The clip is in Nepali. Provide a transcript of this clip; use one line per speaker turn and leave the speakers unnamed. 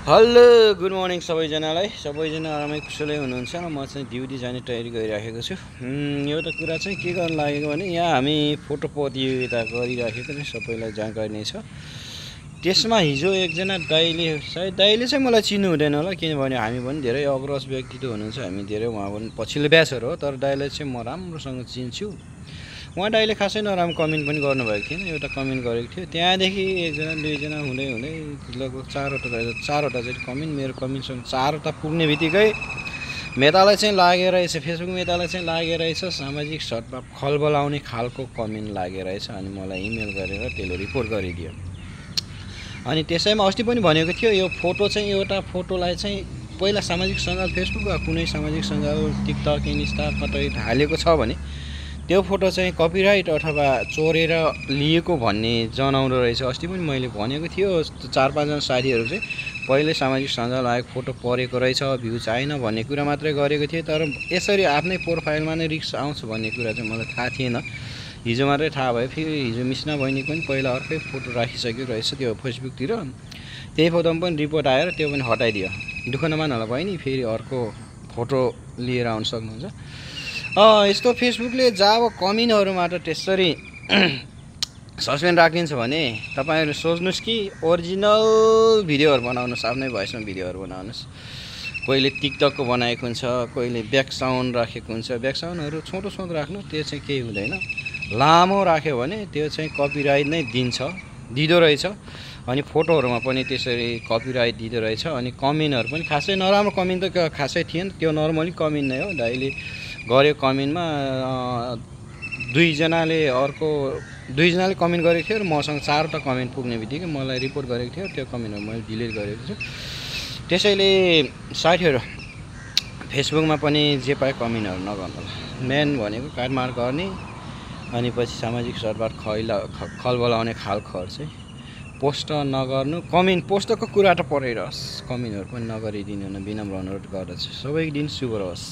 हेलो गुड मर्निङ सबैजनालाई। सबैजना आरामै कुशलै हुनुहुन्छ र म चाहिँ ड्युटी जाने तयारी गरिराखेको छु। एउटा कुरा चाहिँ के गर्न लागेको भने यहाँ हामी फोटो प्रतियोगिता गरिराखेको नि सबैलाई जानकारी नै छ। त्यसमा हिजो एकजना दाइले सायद दाइले चाहिँ मलाई चिन्नु हुँदैन होला, किनभने हामी पनि धेरै अग्रज व्यक्तित्व हुनुहुन्छ, हामी धेरै उहाँ पनि पछिल्लो ब्याचहरू हो। तर दाइलाई चाहिँ म राम्रोसँग चिन्छु। उहाँ दाइले खासै नराम्रो कमेन्ट पनि गर्नुभएको थिएन, एउटा कमेन्ट गरेको थियो। त्यहाँदेखि एकजना दुईजना हुँदै हुँदै लगभग चारवटा चाहिँ कमेन्ट, मेरो कमेन्टसँग चारवटा पुग्ने बित्तिकै मेतालाई चाहिँ लागेर रहेछ, फेसबुक मेतालाई चाहिँ लागेर रहेछ सामाजिक सद्भाव खलबलाउने खालको कमेन्ट लागेर रहेछ। अनि मलाई इमेल गरेर त्यसले रिपोर्ट गरिदियो। अनि त्यसैमा अस्ति पनि भनेको थियो, यो फोटो चाहिँ एउटा फोटोलाई चाहिँ पहिला सामाजिक सञ्जाल फेसबुक वा कुनै सामाजिक सञ्जाल टिकटक इन्स्टा कतै हालेको छ भने त्यो फोटो चाहिँ कपिराइट अथवा चोरेर लिएको भन्ने जनाउँदो रहेछ। अस्ति पनि मैले भनेको थियो, 4-5जना साथीहरू चाहिँ पहिले सामाजिक सञ्जाल आएको फोटो परेको रहेछ, भ्युज आएन भन्ने कुरा मात्रै गरेको थिएँ। तर यसरी आफ्नै प्रोफाइलमा नै रिस्क आउँछ भन्ने कुरा चाहिँ मलाई थाहा थिएन। हिजो मात्रै थाहा भयो। फेरि हिजो मिसना बहिनीको पनि पहिला अर्कै फोटो राखिसक्यो रहेछ त्यो फेसबुकतिर, त्यही फोटोमा पनि रिपोर्ट आएर त्यो पनि हटाइदियो। दुःख नमान होला बहिनी, फेरि अर्को फोटो लिएर आउन सक्नुहुन्छ। यस्तो फेसबुकले जब कमेन्टहरूबाट त्यसरी सस्पेन्ड राखिदिन्छ भने तपाईँहरू सोच्नुहोस् कि ओरिजिनल भिडियोहरू बनाउनुहोस्, आफ्नै भोइसमा भिडियोहरू बनाउनुहोस्। कोहीले टिकटकको बनाएको हुन्छ, कोहीले ब्याक साउन्ड राखेको हुन्छ। ब्याक साउन्डहरू छोटो राख्नु, त्यो चाहिँ केही हुँदैन। लामो राख्यो भने त्यो चाहिँ कपिराइट नै दिँदो रहेछ। अनि फोटोहरूमा पनि त्यसरी कपिराइट दिँदो रहेछ। अनि कमेन्टहरू पनि खासै नराम्रो कमेन्ट त खासै थिएन, त्यो नर्मली कमेन्ट नै हो। दाइले गरेको कमेन्टमा दुईजनाले कमेन्ट गरेको थियो र मसँग 4वटा कमेन्ट पुग्ने बित्तिकै मलाई रिपोर्ट गरेको थियो। त्यो कमेन्टहरू मैले डिलिट गरेको छु। त्यसैले साथीहरू फेसबुकमा पनि जे पाए कमेन्टहरू नगर्नु होला। मेन भनेको काटमार गर्ने अनि पछि सामाजिक सद्भाव खलबलाउने खालकोहरू चाहिँ पोस्ट नगर्नु। कमेन्ट पोस्टको कुरा त परेरहोस्, कमेन्टहरू पनि नगरिदिनु, विनम्र अनुरोध गर्दछु। सबैको दिन शुभ रहोस्।